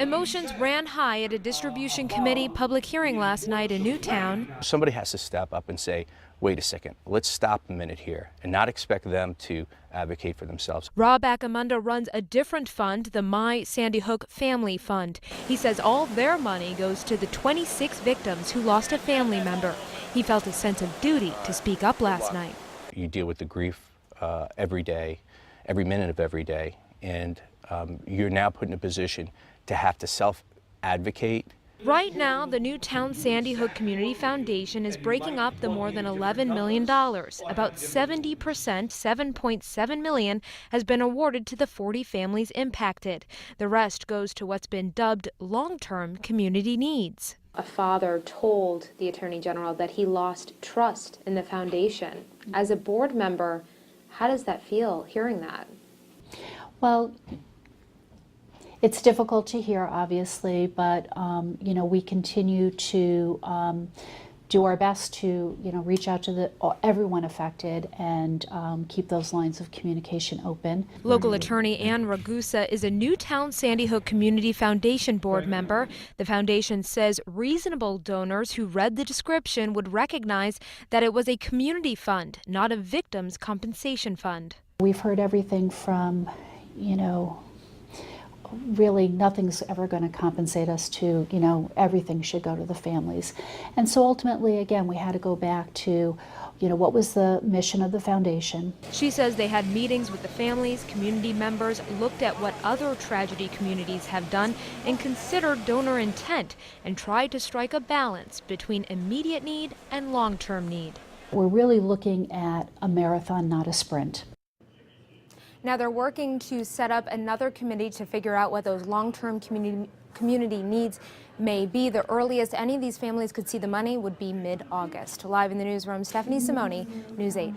Emotions ran high at a distribution committee public hearing last night in Newtown. Somebody has to step up and say, wait a second, let's stop a minute here and not expect them to advocate for themselves. Rob Acamunda runs a different fund, the My Sandy Hook Family Fund. He says all their money goes to the 26 victims who lost a family member. He felt a sense of duty to speak up last night. You deal with the grief every day, every minute of every day, and you're now put in a position to have to self-advocate. Right now, the Newtown Sandy Hook Community Foundation is breaking up the more than $11 million. About 70%, $7.7 million, has been awarded to the 40 families impacted. The rest goes to what's been dubbed long-term community needs. A father told the Attorney General that he lost trust in the foundation. As a board member, how does that feel, hearing that? Well, it's difficult to hear, obviously, but you know, we continue to do our best to reach out to everyone affected and keep those lines of communication open. Local attorney Ann Ragusa is a Newtown Sandy Hook Community Foundation board member. The foundation says reasonable donors who read the description would recognize that it was a community fund, not a victim's compensation fund. We've heard everything from, really nothing's ever going to compensate us to, everything should go to the families. And so ultimately, again, we had to go back to, what was the mission of the foundation. She says they had meetings with the families, community members, looked at what other tragedy communities have done, and considered donor intent, and tried to strike a balance between immediate need and long-term need. We're really looking at a marathon, not a sprint. Now they're working to set up another committee to figure out what those long-term community needs may be. The earliest any of these families could see the money would be mid-August. Live in the newsroom, Stephanie Simone, News 8.